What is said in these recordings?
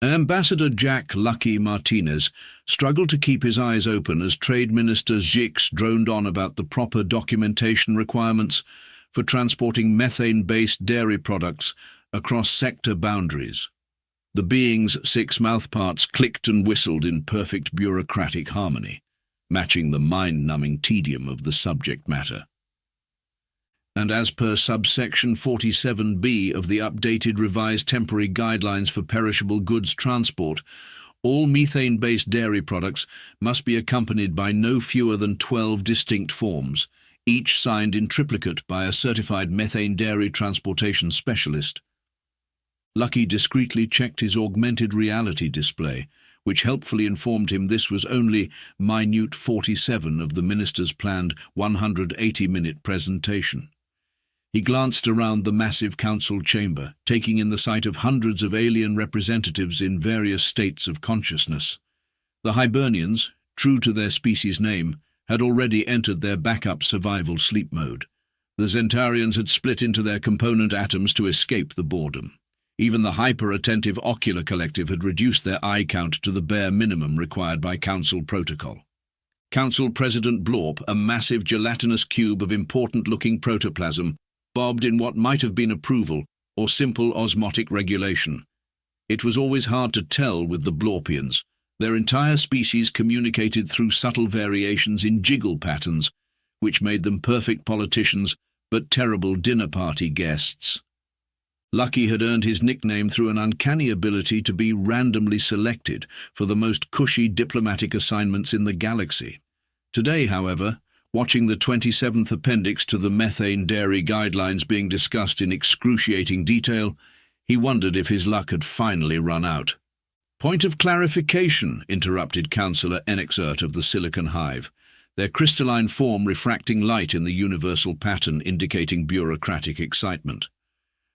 Ambassador Jack "Lucky" Martinez struggled to keep his eyes open as Trade Minister Zix droned on about the proper documentation requirements for transporting methane-based dairy products across sector boundaries. The being's 6 mouthparts clicked and whistled in perfect bureaucratic harmony, matching the mind-numbing tedium of the subject matter. And as per subsection 47B of the updated revised temporary guidelines for perishable goods transport, all methane-based dairy products must be accompanied by no fewer than 12 distinct forms, each signed in triplicate by a certified methane dairy transportation specialist. Lucky discreetly checked his augmented reality display, which helpfully informed him this was only minute 47 of the minister's planned 180-minute presentation. He glanced around the massive council chamber, taking in the sight of hundreds of alien representatives in various states of consciousness. The Hibernians, true to their species name, had already entered their backup survival sleep mode. The Zentarians had split into their component atoms to escape the boredom. Even the hyper-attentive ocular collective had reduced their eye count to the bare minimum required by Council protocol. Council President Blorp, a massive gelatinous cube of important-looking protoplasm, bobbed in what might have been approval or simple osmotic regulation. It was always hard to tell with the Blorpians. Their entire species communicated through subtle variations in jiggle patterns, which made them perfect politicians but terrible dinner party guests. Lucky had earned his nickname through an uncanny ability to be randomly selected for the most cushy diplomatic assignments in the galaxy. Today, however, watching the 27th appendix to the methane dairy guidelines being discussed in excruciating detail, he wondered if his luck had finally run out. "Point of clarification," interrupted Councillor Enixert of the Silicon Hive, their crystalline form refracting light in the universal pattern indicating bureaucratic excitement.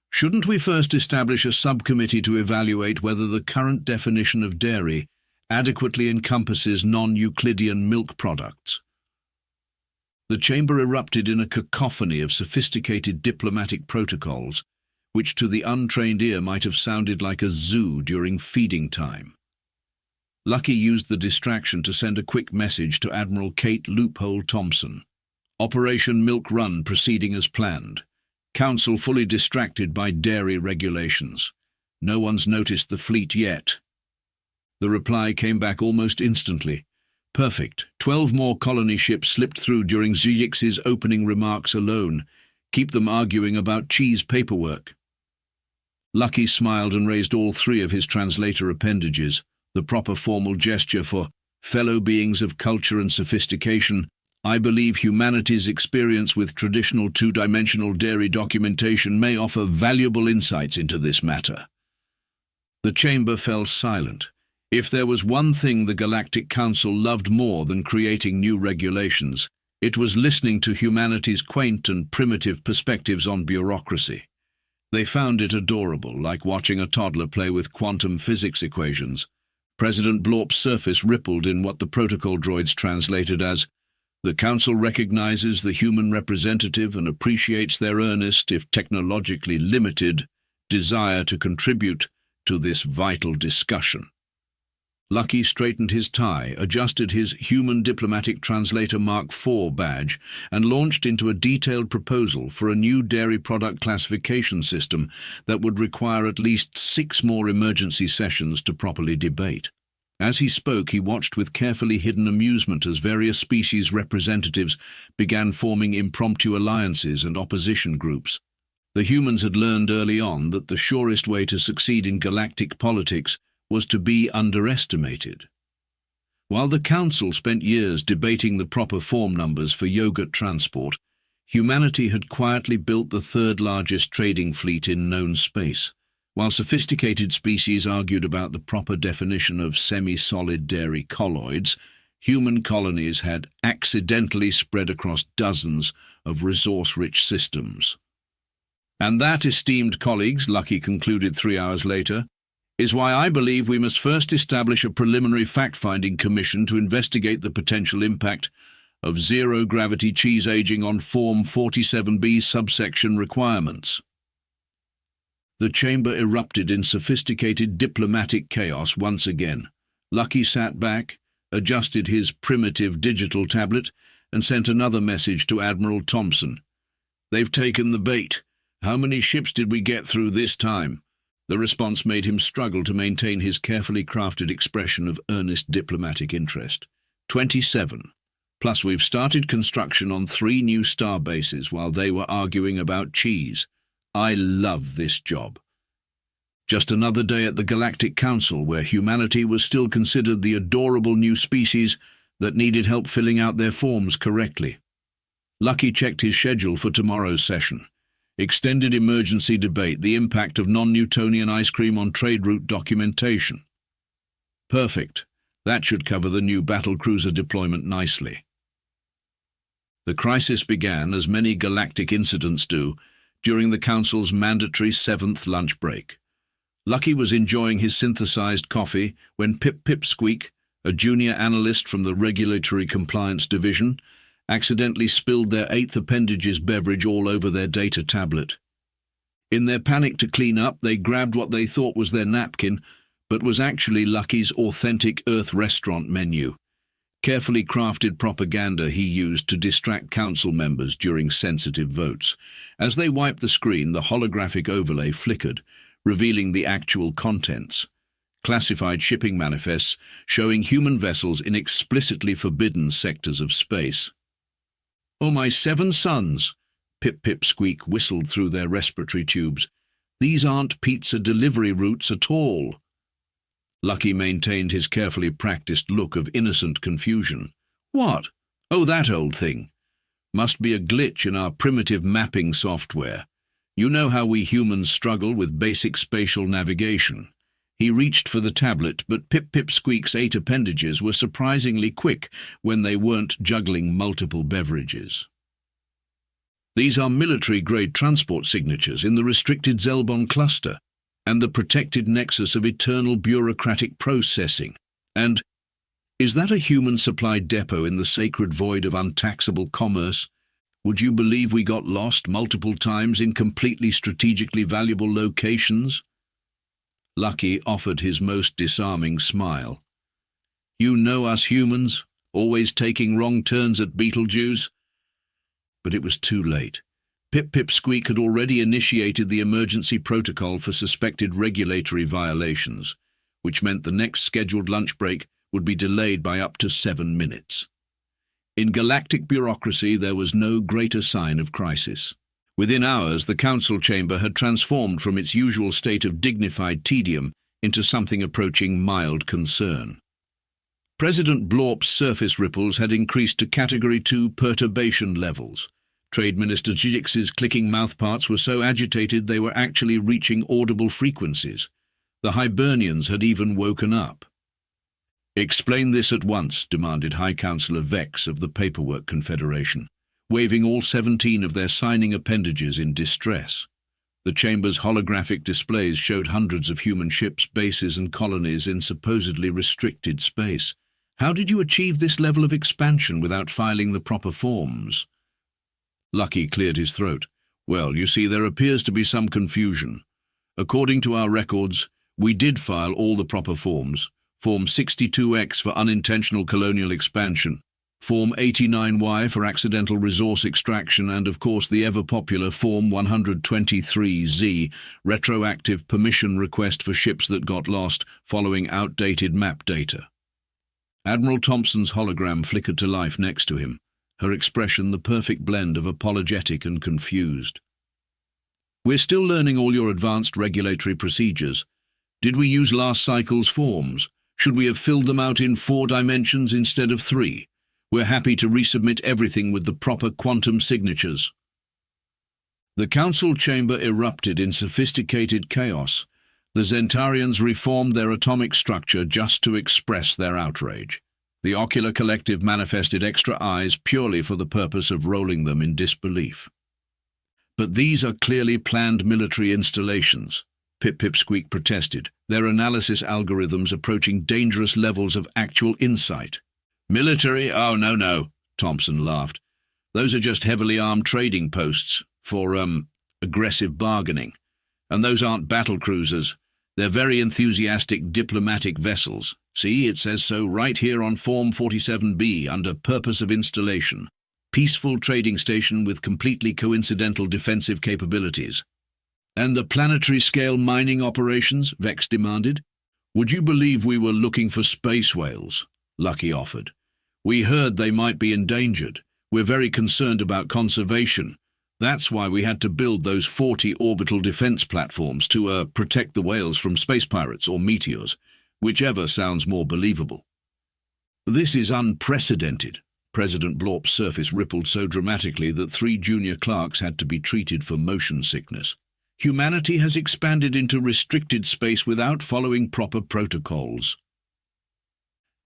"Shouldn't we first establish a subcommittee to evaluate whether the current definition of dairy adequately encompasses non-Euclidean milk products?" The chamber erupted in a cacophony of sophisticated diplomatic protocols, which to the untrained ear might have sounded like a zoo during feeding time. Lucky used the distraction to send a quick message to Admiral Kate Loophole Thompson. Operation Milk Run proceeding as planned. Council fully distracted by dairy regulations. No one's noticed the fleet yet. The reply came back almost instantly. Perfect. 12 more colony ships slipped through during Zix's opening remarks alone. Keep them arguing about cheese paperwork. Lucky smiled and raised all 3 of his translator appendages, the proper formal gesture for fellow beings of culture and sophistication. "I believe humanity's experience with traditional 2-dimensional dairy documentation may offer valuable insights into this matter." The chamber fell silent. If there was one thing the Galactic Council loved more than creating new regulations, it was listening to humanity's quaint and primitive perspectives on bureaucracy. They found it adorable, like watching a toddler play with quantum physics equations. President Blorp's surface rippled in what the protocol droids translated as, "The Council recognizes the human representative and appreciates their earnest, if technologically limited, desire to contribute to this vital discussion." Lucky straightened his tie, adjusted his Human Diplomatic Translator Mark IV badge, and launched into a detailed proposal for a new dairy product classification system that would require at least 6 more emergency sessions to properly debate. As he spoke, he watched with carefully hidden amusement as various species representatives began forming impromptu alliances and opposition groups. The humans had learned early on that the surest way to succeed in galactic politics was to be underestimated. While the Council spent years debating the proper form numbers for yogurt transport, humanity had quietly built the 3rd largest trading fleet in known space. While sophisticated species argued about the proper definition of semi-solid dairy colloids, human colonies had accidentally spread across dozens of resource-rich systems. "And that, esteemed colleagues," Lucky concluded 3 hours later, "is why I believe we must first establish a preliminary fact-finding commission to investigate the potential impact of zero-gravity cheese aging on Form 47B subsection requirements." The chamber erupted in sophisticated diplomatic chaos once again. Lucky sat back, adjusted his primitive digital tablet, and sent another message to Admiral Thompson. "They've taken the bait. How many ships did we get through this time?" The response made him struggle to maintain his carefully crafted expression of earnest diplomatic interest. 27. Plus we've started construction on 3 new star bases while they were arguing about cheese. I love this job. Just another day at the Galactic Council where humanity was still considered the adorable new species that needed help filling out their forms correctly. Lucky checked his schedule for tomorrow's session. Extended emergency debate, the impact of non-Newtonian ice cream on trade route documentation. Perfect. That should cover the new battlecruiser deployment nicely. The crisis began, as many galactic incidents do, during the Council's mandatory 7th lunch break. Lucky was enjoying his synthesized coffee when Pip Squeak, a junior analyst from the Regulatory Compliance Division, accidentally spilled their 8th appendage's beverage all over their data tablet. In their panic to clean up, they grabbed what they thought was their napkin, but was actually Lucky's authentic Earth restaurant menu. Carefully crafted propaganda he used to distract council members during sensitive votes. As they wiped the screen, the holographic overlay flickered, revealing the actual contents. Classified shipping manifests showing human vessels in explicitly forbidden sectors of space. "Oh, my 7 sons!" Pip Squeak whistled through their respiratory tubes. "These aren't pizza delivery routes at all." Lucky maintained his carefully practiced look of innocent confusion. "What? Oh, that old thing. Must be a glitch in our primitive mapping software. You know how we humans struggle with basic spatial navigation." He reached for the tablet, but Pip Squeak's 8 appendages were surprisingly quick when they weren't juggling multiple beverages. "These are military-grade transport signatures in the restricted Zelbon cluster, and the protected nexus of eternal bureaucratic processing. And is that a human-supplied depot in the sacred void of untaxable commerce? Would you believe we got lost multiple times in completely strategically valuable locations?" Lucky offered his most disarming smile. "You know us humans, always taking wrong turns at Beetlejuice." But it was too late. Pip Squeak had already initiated the emergency protocol for suspected regulatory violations, which meant the next scheduled lunch break would be delayed by up to 7 minutes. In galactic bureaucracy, there was no greater sign of crisis. Within hours, the council chamber had transformed from its usual state of dignified tedium into something approaching mild concern. President Blorp's surface ripples had increased to Category 2 perturbation levels. Trade Minister Jix's clicking mouthparts were so agitated they were actually reaching audible frequencies. The Hibernians had even woken up. "Explain this at once," demanded High Councillor Vex of the Paperwork Confederation, waving all 17 of their signing appendages in distress. The chamber's holographic displays showed hundreds of human ships, bases and colonies in supposedly restricted space. "How did you achieve this level of expansion without filing the proper forms?" Lucky cleared his throat. "Well, you see, there appears to be some confusion. According to our records, we did file all the proper forms. Form 62X for unintentional colonial expansion, Form 89Y for accidental resource extraction, and of course the ever-popular Form 123Z, retroactive permission request for ships that got lost following outdated map data." Admiral Thompson's hologram flickered to life next to him, her expression the perfect blend of apologetic and confused. "We're still learning all your advanced regulatory procedures. Did we use last cycle's forms? Should we have filled them out in 4 dimensions instead of 3? We're happy to resubmit everything with the proper quantum signatures." The council chamber erupted in sophisticated chaos. The Zentarians reformed their atomic structure just to express their outrage. The Ocular Collective manifested extra eyes purely for the purpose of rolling them in disbelief. "But these are clearly planned military installations," Pip Squeak protested, their analysis algorithms approaching dangerous levels of actual insight. "Military? Oh, no, Thompson laughed. "Those are just heavily armed trading posts for, aggressive bargaining. And those aren't battle cruisers. They're very enthusiastic diplomatic vessels. See, it says so right here on Form 47B under Purpose of Installation. Peaceful trading station with completely coincidental defensive capabilities. And the planetary-scale mining operations? Vex demanded. Would you believe we were looking for space whales? Lucky offered. We heard they might be endangered. We're very concerned about conservation. That's why we had to build those 40 orbital defense platforms to protect the whales from space pirates or meteors, whichever sounds more believable. This is unprecedented. President Blorp's surface rippled so dramatically that 3 junior clerks had to be treated for motion sickness. Humanity has expanded into restricted space without following proper protocols.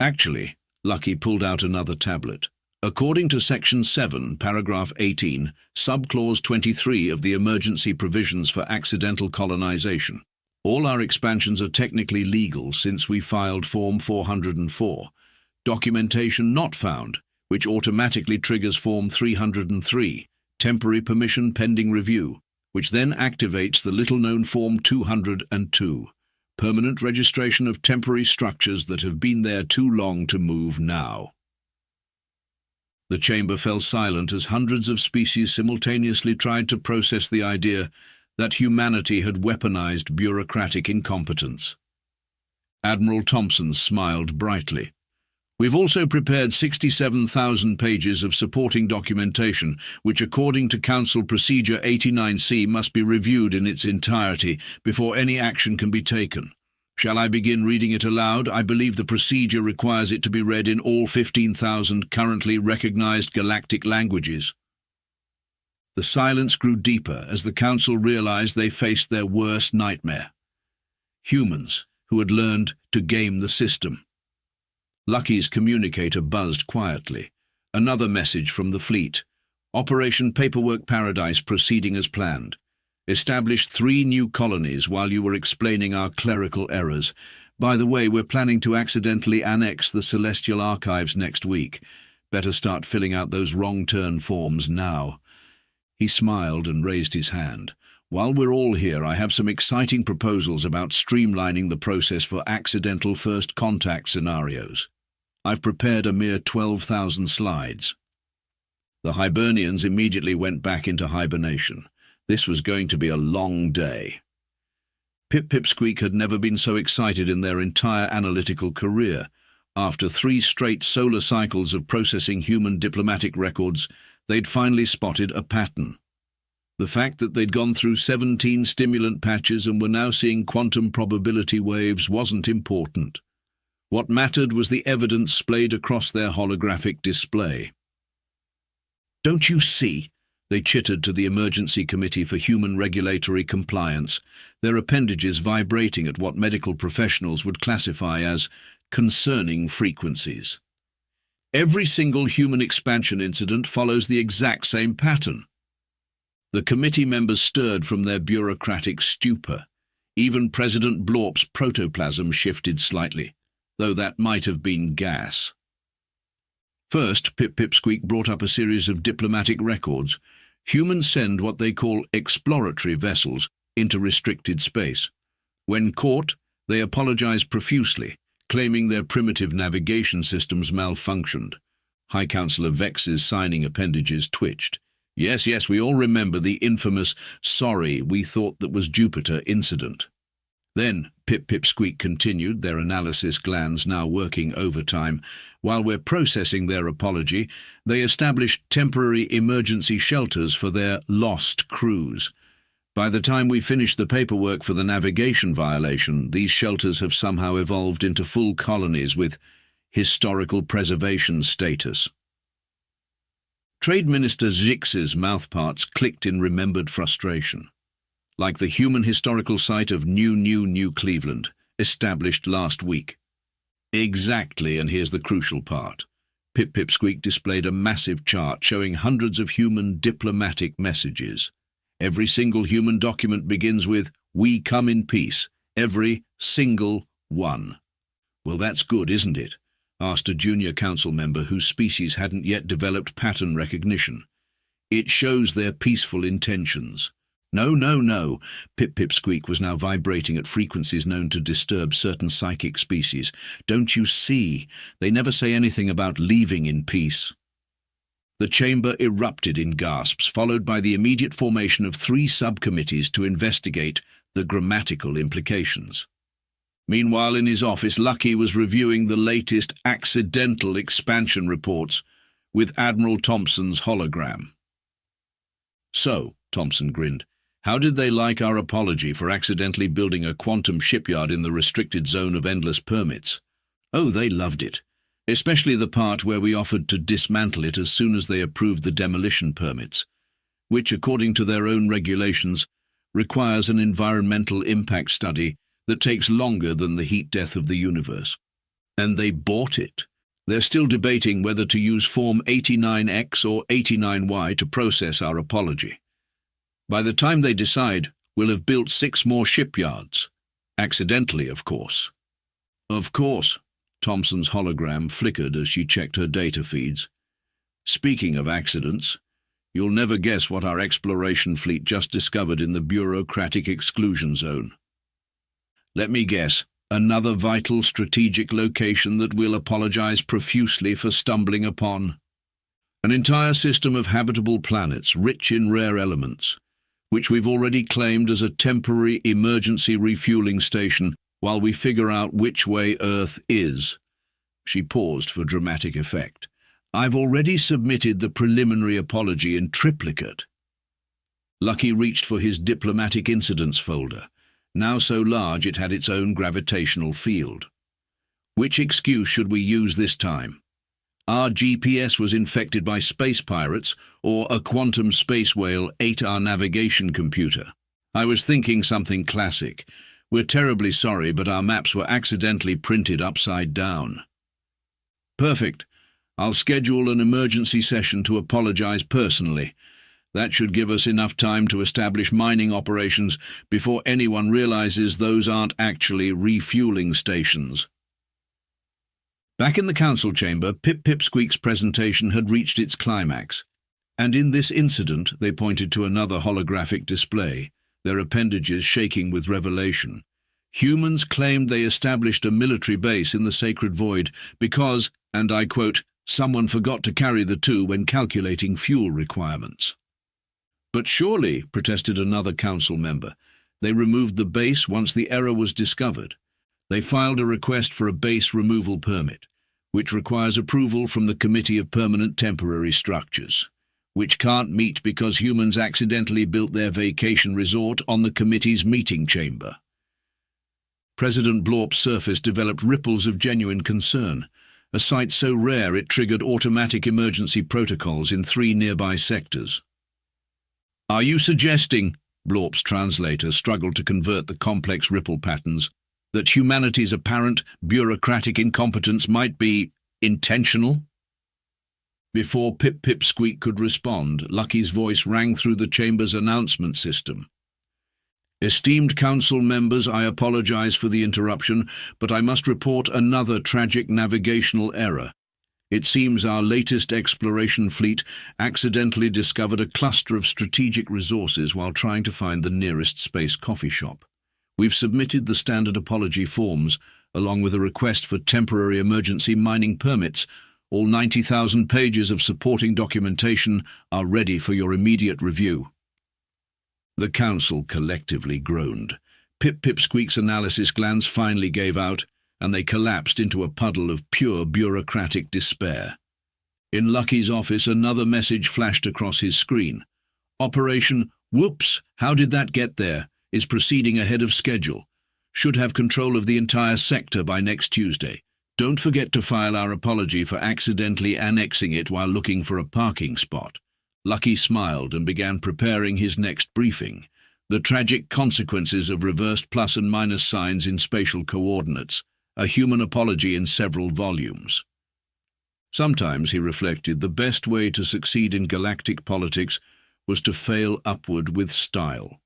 Actually, Lucky pulled out another tablet. According to Section 7, Paragraph 18, Subclause 23 of the Emergency Provisions for Accidental Colonization, all our expansions are technically legal since we filed Form 404. Documentation not found, which automatically triggers Form 303, Temporary Permission Pending Review, which then activates the little-known Form 202, Permanent Registration of Temporary Structures that have been there too long to move now. The chamber fell silent as hundreds of species simultaneously tried to process the idea that humanity had weaponized bureaucratic incompetence. Admiral Thompson smiled brightly. We've also prepared 67,000 pages of supporting documentation, which according to Council Procedure 89C must be reviewed in its entirety before any action can be taken. Shall I begin reading it aloud? I believe the procedure requires it to be read in all 15,000 currently recognized galactic languages. The silence grew deeper as the Council realized they faced their worst nightmare. Humans who had learned to game the system. Lucky's communicator buzzed quietly. Another message from the fleet. Operation Paperwork Paradise proceeding as planned. Established 3 new colonies while you were explaining our clerical errors. By the way, we're planning to accidentally annex the Celestial Archives next week. Better start filling out those wrong-turn forms now. He smiled and raised his hand. While we're all here, I have some exciting proposals about streamlining the process for accidental first contact scenarios. I've prepared a mere 12,000 slides. The Hibernians immediately went back into hibernation. This was going to be a long day. Pip-Pip-Squeak had never been so excited in their entire analytical career. After 3 straight solar cycles of processing human diplomatic records, they'd finally spotted a pattern. The fact that they'd gone through 17 stimulant patches and were now seeing quantum probability waves wasn't important. What mattered was the evidence splayed across their holographic display. "Don't you see?" They chittered to the Emergency Committee for Human Regulatory Compliance, their appendages vibrating at what medical professionals would classify as concerning frequencies. Every single human expansion incident follows the exact same pattern. The committee members stirred from their bureaucratic stupor. Even President Blorp's protoplasm shifted slightly, though that might have been gas. First, Pip-Pip-Squeak brought up a series of diplomatic records. Humans send what they call exploratory vessels into restricted space. When caught, they apologize profusely, claiming their primitive navigation systems malfunctioned. High Councillor Vex's signing appendages twitched. Yes, we all remember the infamous "sorry, we thought that was Jupiter" incident. Then, Pip-Pip-Squeak continued, their analysis glands now working overtime. While we're processing their apology, they established temporary emergency shelters for their lost crews. By the time we finish the paperwork for the navigation violation, these shelters have somehow evolved into full colonies with historical preservation status. Trade Minister Zix's mouthparts clicked in remembered frustration. Like the human historical site of New Cleveland, established last week. Exactly, and here's the crucial part. Pip-Pip-Squeak displayed a massive chart showing hundreds of human diplomatic messages. Every single human document begins with, "We come in peace." Every single one. Well, that's good, isn't it? Asked a junior council member whose species hadn't yet developed pattern recognition. It shows their peaceful intentions. No, no, no. Pip-Pip Squeak was now vibrating at frequencies known to disturb certain psychic species. Don't you see? They never say anything about leaving in peace. The chamber erupted in gasps, followed by the immediate formation of 3 subcommittees to investigate the grammatical implications. Meanwhile, in his office, Lucky was reviewing the latest accidental expansion reports with Admiral Thompson's hologram. "So," Thompson grinned, "how did they like our apology for accidentally building a quantum shipyard in the restricted zone of endless permits?" "Oh, they loved it. Especially the part where we offered to dismantle it as soon as they approved the demolition permits, which, according to their own regulations, requires an environmental impact study that takes longer than the heat death of the universe. And they bought it. They're still debating whether to use Form 89X or 89Y to process our apology. By the time they decide, we'll have built 6 more shipyards. Accidentally, of course." "Of course." Thompson's hologram flickered as she checked her data feeds. "Speaking of accidents, you'll never guess what our exploration fleet just discovered in the bureaucratic exclusion zone. Let me guess, another vital strategic location that we'll apologize profusely for stumbling upon. An entire system of habitable planets rich in rare elements, which we've already claimed as a temporary emergency refueling station while we figure out which way Earth is." She paused for dramatic effect. "I've already submitted the preliminary apology in triplicate." Lucky reached for his diplomatic incidents folder, now so large it had its own gravitational field. "Which excuse should we use this time? Our GPS was infected by space pirates, or a quantum space whale ate our navigation computer? I was thinking something classic. We're terribly sorry, but our maps were accidentally printed upside down." "Perfect. I'll schedule an emergency session to apologize personally. That should give us enough time to establish mining operations before anyone realizes those aren't actually refueling stations." Back in the council chamber, Pip-Pip Squeak's presentation had reached its climax, and in this incident they pointed to another holographic display, their appendages shaking with revelation. Humans claimed they established a military base in the sacred void because, and I quote, "someone forgot to carry the 2 when calculating fuel requirements." "But surely," protested another council member, "they removed the base once the error was discovered. They filed a request for a base removal permit, which requires approval from the Committee of Permanent Temporary Structures, which can't meet because humans accidentally built their vacation resort on the committee's meeting chamber." President Blorp's surface developed ripples of genuine concern, a sight so rare it triggered automatic emergency protocols in 3 nearby sectors. "Are you suggesting," Blorp's translator struggled to convert the complex ripple patterns, "that humanity's apparent bureaucratic incompetence might be intentional?" Before Pip-Pip Squeak could respond, Lucky's voice rang through the chamber's announcement system. "Esteemed council members, I apologize for the interruption, but I must report another tragic navigational error. It seems our latest exploration fleet accidentally discovered a cluster of strategic resources while trying to find the nearest space coffee shop. We've submitted the standard apology forms, along with a request for temporary emergency mining permits. All 90,000 pages of supporting documentation are ready for your immediate review." The council collectively groaned. Pip-Pip Squeak's analysis glands finally gave out, and they collapsed into a puddle of pure bureaucratic despair. In Lucky's office, another message flashed across his screen. "Operation Whoops, how did that get there? Is proceeding ahead of schedule. Should have control of the entire sector by next Tuesday. Don't forget to file our apology for accidentally annexing it while looking for a parking spot." Lucky smiled and began preparing his next briefing, the tragic consequences of reversed plus and minus signs in spatial coordinates, a human apology in several volumes. Sometimes, he reflected, the best way to succeed in galactic politics was to fail upward with style.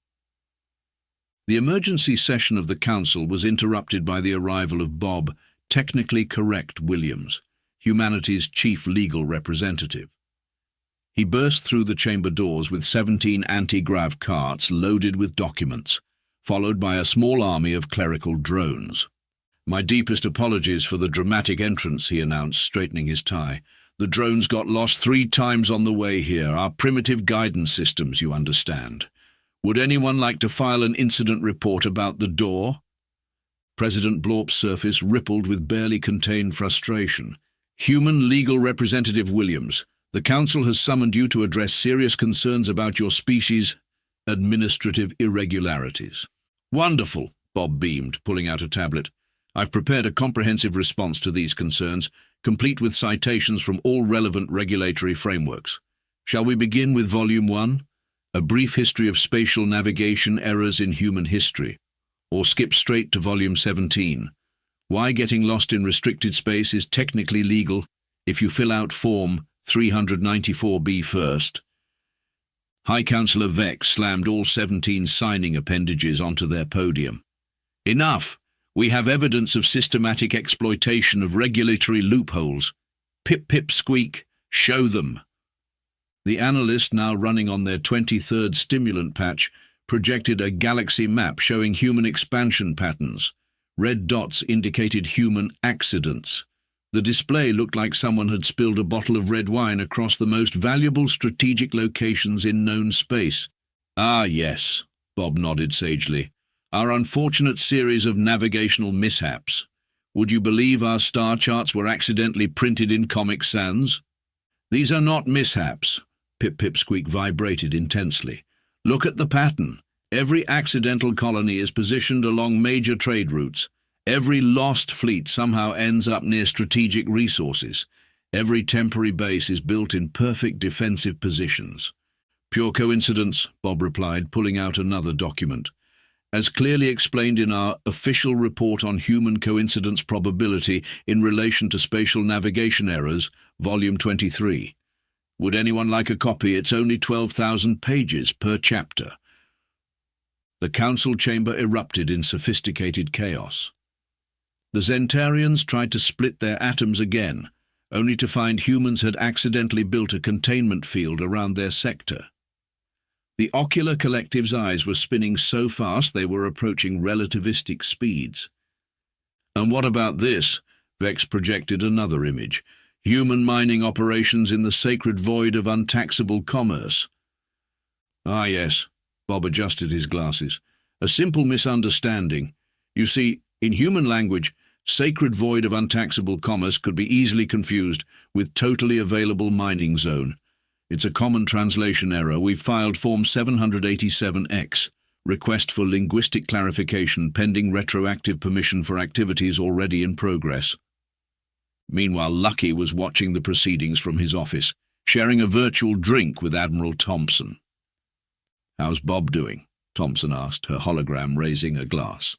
The emergency session of the council was interrupted by the arrival of Bob, technically correct Williams, humanity's chief legal representative. He burst through the chamber doors with 17 anti-grav carts loaded with documents, followed by a small army of clerical drones. "My deepest apologies for the dramatic entrance," he announced, straightening his tie. "The drones got lost 3 times on the way here, our primitive guidance systems, you understand. Would anyone like to file an incident report about the door?" President Blorp's surface rippled with barely contained frustration. "Human Legal Representative Williams, the Council has summoned you to address serious concerns about your species' administrative irregularities." "Wonderful," Bob beamed, pulling out a tablet. "I've prepared a comprehensive response to these concerns, complete with citations from all relevant regulatory frameworks. Shall we begin with Volume 1? A brief history of spatial navigation errors in human history. Or skip straight to Volume 17. Why getting lost in restricted space is technically legal if you fill out Form 394B first." High Councillor Vex slammed all 17 signing appendages onto their podium. "Enough! We have evidence of systematic exploitation of regulatory loopholes. Pip pip squeak, show them." The analyst, now running on their 23rd stimulant patch, projected a galaxy map showing human expansion patterns. Red dots indicated human accidents. The display looked like someone had spilled a bottle of red wine across the most valuable strategic locations in known space. "Ah, yes," Bob nodded sagely. "Our unfortunate series of navigational mishaps. Would you believe our star charts were accidentally printed in Comic Sans?" "These are not mishaps." Pip-Pip-Squeak vibrated intensely. "Look at the pattern. Every accidental colony is positioned along major trade routes. Every lost fleet somehow ends up near strategic resources. Every temporary base is built in perfect defensive positions." "Pure coincidence," Bob replied, pulling out another document. "As clearly explained in our official report on human coincidence probability in relation to spatial navigation errors, Volume 23. Would anyone like a copy? It's only 12,000 pages per chapter." The council chamber erupted in sophisticated chaos. The Zentarians tried to split their atoms again, only to find humans had accidentally built a containment field around their sector. The ocular collective's eyes were spinning so fast they were approaching relativistic speeds. "And what about this?" Vex projected another image. "Human mining operations in the sacred void of untaxable commerce." "Ah, yes," Bob adjusted his glasses. "A simple misunderstanding. You see, in human language, sacred void of untaxable commerce could be easily confused with totally available mining zone. It's a common translation error. We've filed Form 787X, request for linguistic clarification pending retroactive permission for activities already in progress." Meanwhile, Lucky was watching the proceedings from his office, sharing a virtual drink with Admiral Thompson. "How's Bob doing?" Thompson asked, her hologram raising a glass.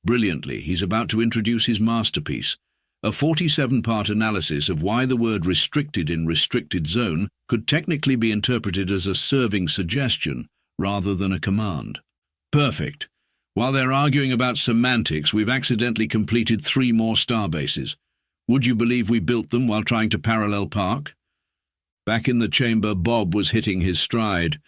"Brilliantly. He's about to introduce his masterpiece, a 47-part analysis of why the word restricted in restricted zone could technically be interpreted as a serving suggestion rather than a command." "Perfect. While they're arguing about semantics, we've accidentally completed 3 more starbases. Would you believe we built them while trying to parallel park?" Back in the chamber, Bob was hitting his stride.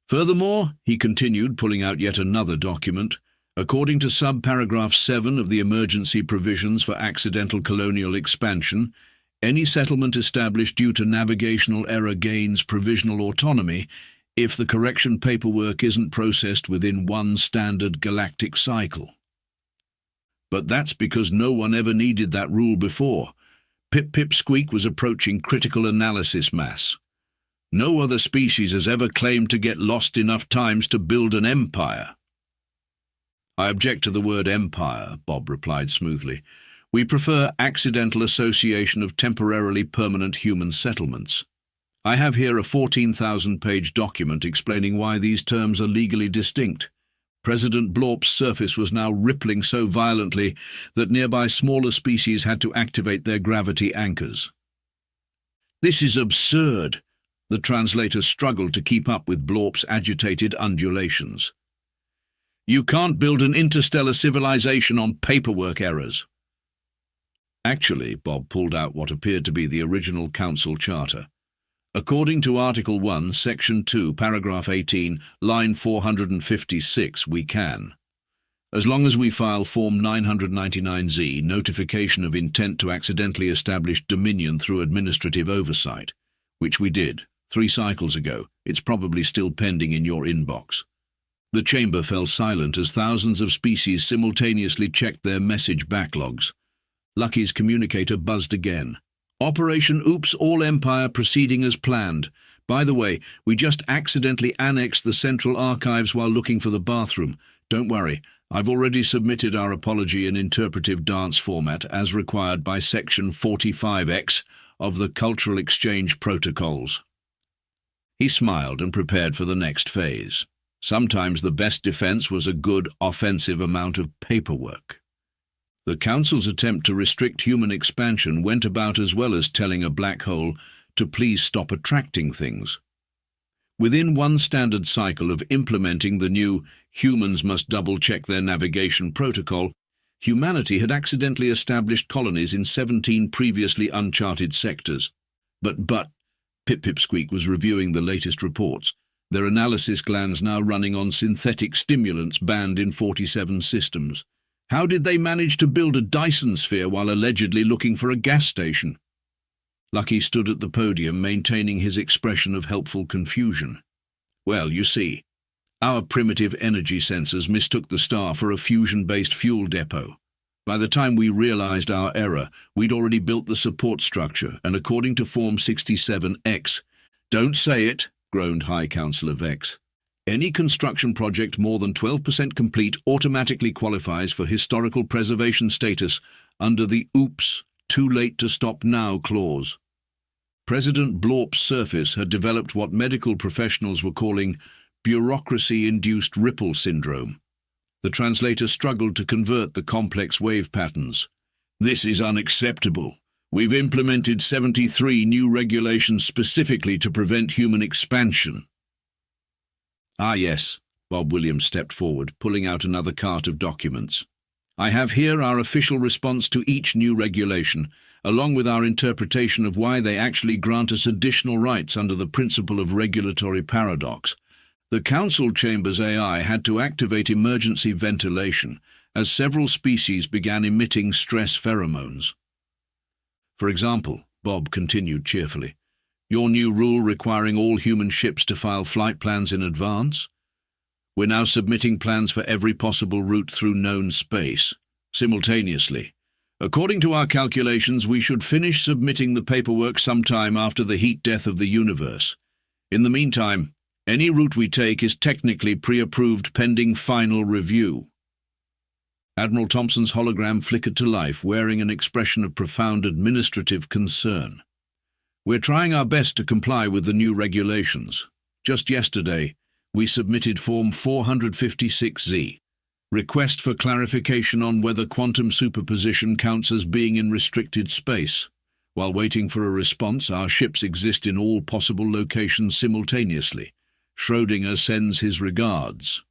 "Furthermore," he continued, pulling out yet another document, "according to subparagraph 7 of the emergency provisions for accidental colonial expansion, any settlement established due to navigational error gains provisional autonomy if the correction paperwork isn't processed within 1 standard galactic cycle." But that's because no one ever needed that rule before. Pip-Pip-Squeak was approaching critical analysis mass. No other species has ever claimed to get lost enough times to build an empire. "I object to the word empire," Bob replied smoothly. "We prefer accidental association of temporarily permanent human settlements. I have here a 14,000-page document explaining why these terms are legally distinct." President Blorp's surface was now rippling so violently that nearby smaller species had to activate their gravity anchors. "This is absurd." The translator struggled to keep up with Blorp's agitated undulations. "You can't build an interstellar civilization on paperwork errors." Actually, Bob pulled out what appeared to be the original council charter. According to Article 1, Section 2, Paragraph 18, line 456, we can. As long as we file Form 999Z, Notification of Intent to Accidentally Establish Dominion through Administrative Oversight, which we did 3 cycles ago. It's probably still pending in your inbox. The chamber fell silent as thousands of species simultaneously checked their message backlogs. Lucky's communicator buzzed again. Operation Oops, all Empire proceeding as planned. By the way, we just accidentally annexed the Central Archives while looking for the bathroom. Don't worry, I've already submitted our apology in interpretive dance format as required by Section 45X of the Cultural Exchange Protocols. He smiled and prepared for the next phase. Sometimes the best defense was a good offensive amount of paperwork. The Council's attempt to restrict human expansion went about as well as telling a black hole to please stop attracting things. Within one standard cycle of implementing the new humans must double-check their navigation protocol, humanity had accidentally established colonies in 17 previously uncharted sectors. But, Pip-Pip-Squeak was reviewing the latest reports, their analysis glands now running on synthetic stimulants banned in 47 systems. How did they manage to build a Dyson sphere while allegedly looking for a gas station? Lucky stood at the podium, maintaining his expression of helpful confusion. Well, you see, our primitive energy sensors mistook the star for a fusion-based fuel depot. By the time we realized our error, we'd already built the support structure, and according to Form 67X, "Don't say it," groaned High Counselor Vex. "Any construction project more than 12% complete automatically qualifies for historical preservation status under the Oops, Too Late to Stop Now clause." President Blorp's surface had developed what medical professionals were calling bureaucracy-induced ripple syndrome. The translator struggled to convert the complex wave patterns. "This is unacceptable. We've implemented 73 new regulations specifically to prevent human expansion." "Ah, yes," Bob Williams stepped forward, pulling out another cart of documents. "I have here our official response to each new regulation, along with our interpretation of why they actually grant us additional rights under the principle of regulatory paradox. The Council Chamber's AI had to activate emergency ventilation as several species began emitting stress pheromones. For example," Bob continued cheerfully, "your new rule requiring all human ships to file flight plans in advance? We're now submitting plans for every possible route through known space, simultaneously. According to our calculations, we should finish submitting the paperwork sometime after the heat death of the universe. In the meantime, any route we take is technically pre-approved pending final review." Admiral Thompson's hologram flickered to life, wearing an expression of profound administrative concern. "We're trying our best to comply with the new regulations. Just yesterday, we submitted Form 456Z, request for clarification on whether quantum superposition counts as being in restricted space. While waiting for a response, our ships exist in all possible locations simultaneously. Schrödinger sends his regards."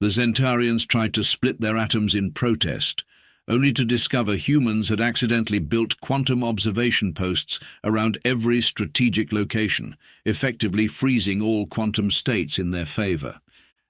The Zentarians tried to split their atoms in protest, only to discover humans had accidentally built quantum observation posts around every strategic location, effectively freezing all quantum states in their favor.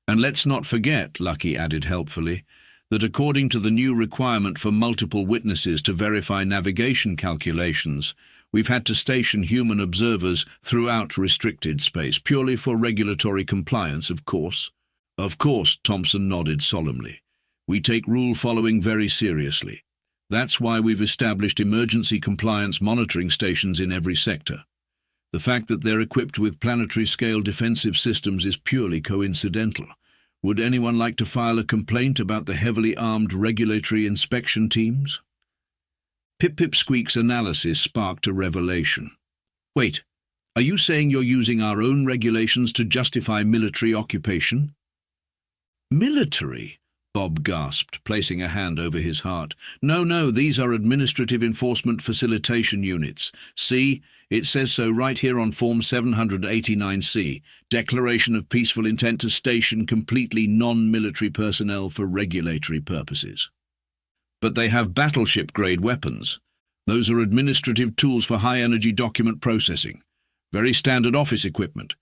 "And let's not forget," Lucky added helpfully, "that according to the new requirement for multiple witnesses to verify navigation calculations, we've had to station human observers throughout restricted space, purely for regulatory compliance, of course." "Of course," Thompson nodded solemnly. "We take rule following very seriously. That's why we've established emergency compliance monitoring stations in every sector. The fact that they're equipped with planetary-scale defensive systems is purely coincidental. Would anyone like to file a complaint about the heavily armed regulatory inspection teams?" Pip-Pip-Squeak's analysis sparked a revelation. "Wait, are you saying you're using our own regulations to justify military occupation?" "Military?" Bob gasped, placing a hand over his heart. No, these are administrative enforcement facilitation units. See, it says so right here on Form 789C, Declaration of Peaceful Intent to Station completely non-military personnel for regulatory purposes." "But they have battleship-grade weapons. Those are administrative tools for high-energy document processing. Very standard office equipment.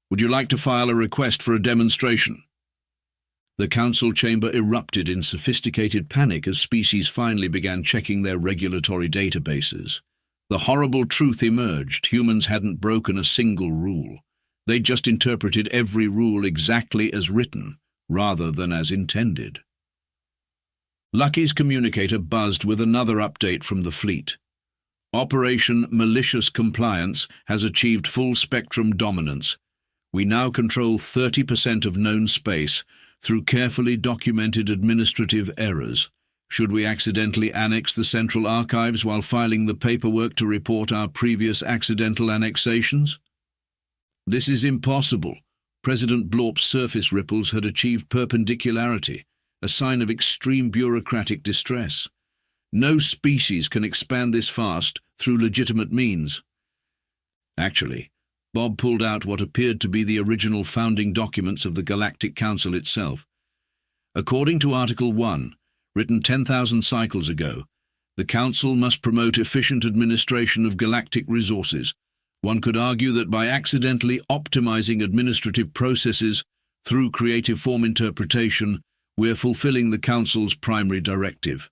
Would you like to file a request for a demonstration? The council chamber erupted in sophisticated panic as species finally began checking their regulatory databases. The horrible truth emerged: humans hadn't broken a single rule. They'd just interpreted every rule exactly as written, rather than as intended. Lucky's communicator buzzed with another update from the fleet. Operation Malicious Compliance has achieved full-spectrum dominance. We now control 30% of known space through carefully documented administrative errors. Should we accidentally annex the Central Archives while filing the paperwork to report our previous accidental annexations? This is impossible. President Blorp's surface ripples had achieved perpendicularity, a sign of extreme bureaucratic distress. No species can expand this fast through legitimate means. Actually, Bob pulled out what appeared to be the original founding documents of the Galactic Council itself. According to Article 1, written 10,000 cycles ago, the Council must promote efficient administration of galactic resources. One could argue that by accidentally optimizing administrative processes through creative form interpretation, we're fulfilling the Council's primary directive.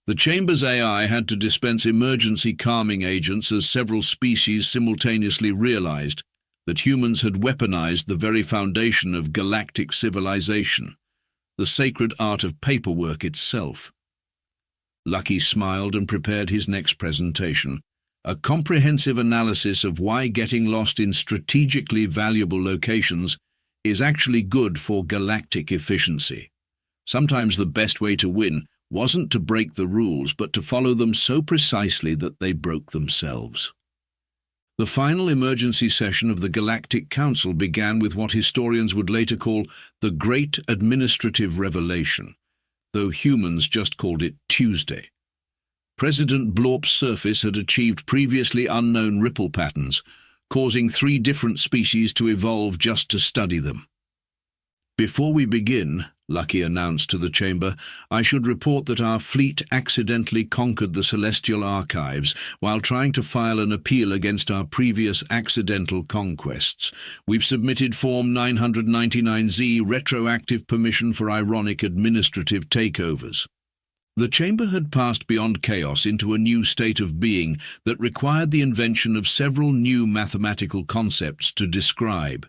The Chamber's AI had to dispense emergency calming agents as several species simultaneously realized that humans had weaponized the very foundation of galactic civilization, the sacred art of paperwork itself. Lucky smiled and prepared his next presentation, a comprehensive analysis of why getting lost in strategically valuable locations is actually good for galactic efficiency. Sometimes the best way to win wasn't to break the rules, but to follow them so precisely that they broke themselves. The final emergency session of the Galactic Council began with what historians would later call the Great Administrative Revelation, though humans just called it Tuesday. President Blorp's surface had achieved previously unknown ripple patterns, causing 3 different species to evolve just to study them. Before we begin, Lucky announced to the chamber, I should report that our fleet accidentally conquered the Celestial Archives while trying to file an appeal against our previous accidental conquests. We've submitted Form 999Z, retroactive permission for ironic administrative takeovers. The chamber had passed beyond chaos into a new state of being that required the invention of several new mathematical concepts to describe.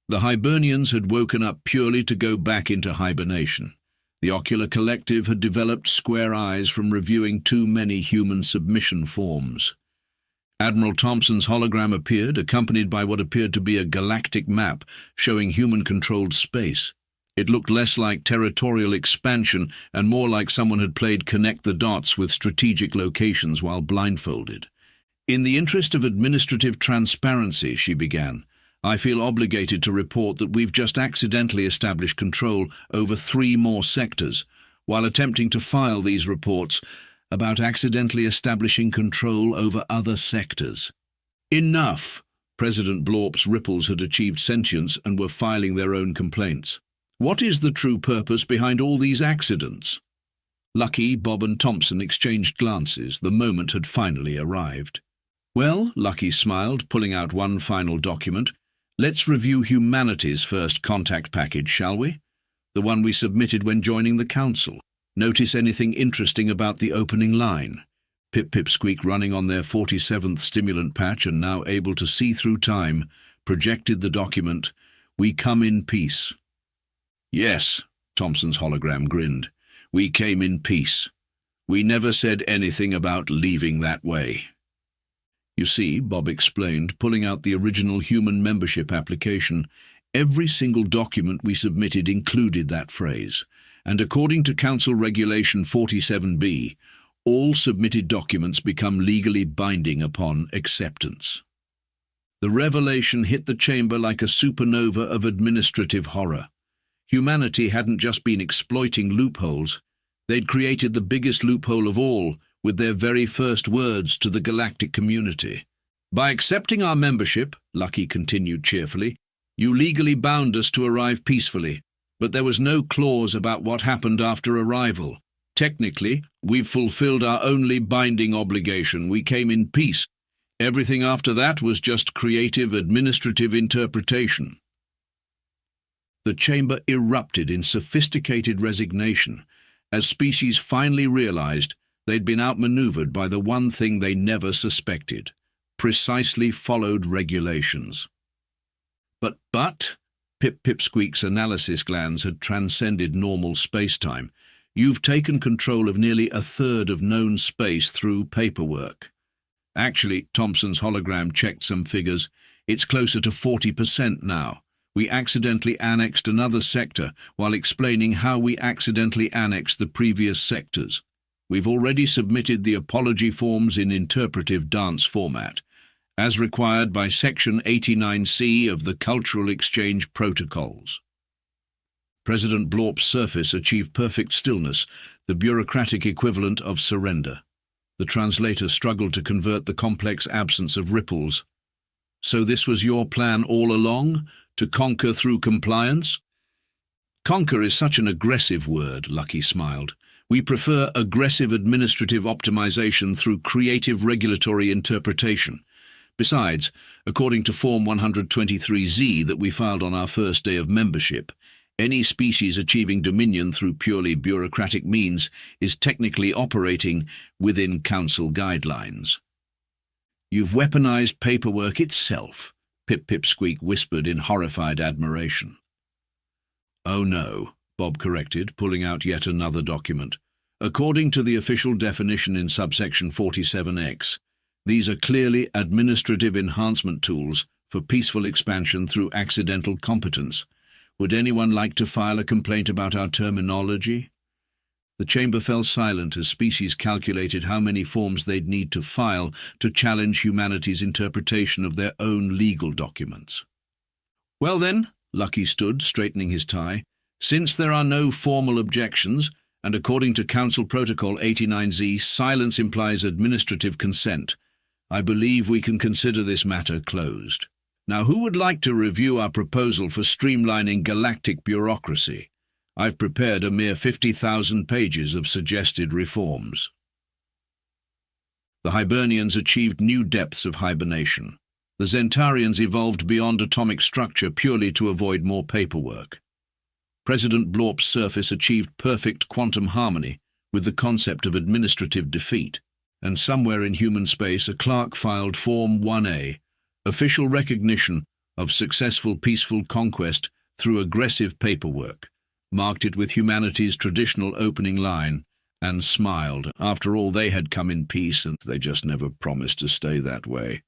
The Hibernians had woken up purely to go back into hibernation. The Ocular Collective had developed square eyes from reviewing too many human submission forms. Admiral Thompson's hologram appeared, accompanied by what appeared to be a galactic map showing human-controlled space. It looked less like territorial expansion and more like someone had played connect the dots with strategic locations while blindfolded. In the interest of administrative transparency, she began, I feel obligated to report that we've just accidentally established control over 3 more sectors, while attempting to file these reports about accidentally establishing control over other sectors. Enough! President Blorp's ripples had achieved sentience and were filing their own complaints. What is the true purpose behind all these accidents? Lucky, Bob and Thompson exchanged glances. The moment had finally arrived. Well, Lucky smiled, pulling out one final document. Let's review humanity's first contact package, shall we? The one we submitted when joining the Council. Notice anything interesting about the opening line? Pip Pipsqueak, running on their 47th stimulant patch and now able to see through time, projected the document, We come in peace. Yes, Thompson's hologram grinned. We came in peace. We never said anything about leaving that way. You see, Bob explained, pulling out the original human membership application, every single document we submitted included that phrase, and according to Council Regulation 47B, all submitted documents become legally binding upon acceptance. The revelation hit the chamber like a supernova of administrative horror. Humanity hadn't just been exploiting loopholes, they'd created the biggest loophole of all, with their very first words to the galactic community. By accepting our membership, Lucky continued cheerfully, you legally bound us to arrive peacefully, but there was no clause about what happened after arrival. Technically, we've fulfilled our only binding obligation. We came in peace. Everything after that was just creative administrative interpretation. The chamber erupted in sophisticated resignation as species finally realized they'd been outmaneuvered by the one thing they never suspected: precisely followed regulations. But Pip-Pipsqueak's analysis glands had transcended normal space-time. You've taken control of nearly a third of known space through paperwork. Actually, Thompson's hologram checked some figures. It's closer to 40% now. We accidentally annexed another sector while explaining how we accidentally annexed the previous sectors. We've already submitted the apology forms in interpretive dance format, as required by Section 89C of the Cultural Exchange Protocols. President Blorp's surface achieved perfect stillness, the bureaucratic equivalent of surrender. The translator struggled to convert the complex absence of ripples. So this was your plan all along? To conquer through compliance? Conquer is such an aggressive word, Lucky smiled. We prefer aggressive administrative optimization through creative regulatory interpretation. Besides, according to Form 123Z that we filed on our first day of membership, any species achieving dominion through purely bureaucratic means is technically operating within Council guidelines. You've weaponized paperwork itself, Pip-Pipsqueak whispered in horrified admiration. Oh no, Bob corrected, pulling out yet another document. According to the official definition in subsection 47X, these are clearly administrative enhancement tools for peaceful expansion through accidental competence. Would anyone like to file a complaint about our terminology? The chamber fell silent as species calculated how many forms they'd need to file to challenge humanity's interpretation of their own legal documents. Well then, Lucky stood, straightening his tie, since there are no formal objections, and according to Council Protocol 89Z, silence implies administrative consent, I believe we can consider this matter closed. Now, who would like to review our proposal for streamlining galactic bureaucracy? I've prepared a mere 50,000 pages of suggested reforms. The Hibernians achieved new depths of hibernation. The Zentarians evolved beyond atomic structure purely to avoid more paperwork. President Blorp's surface achieved perfect quantum harmony with the concept of administrative defeat. And somewhere in human space, a clerk filed Form 1A, official recognition of successful peaceful conquest through aggressive paperwork, marked it with humanity's traditional opening line, and smiled. After all, they had come in peace, and they just never promised to stay that way.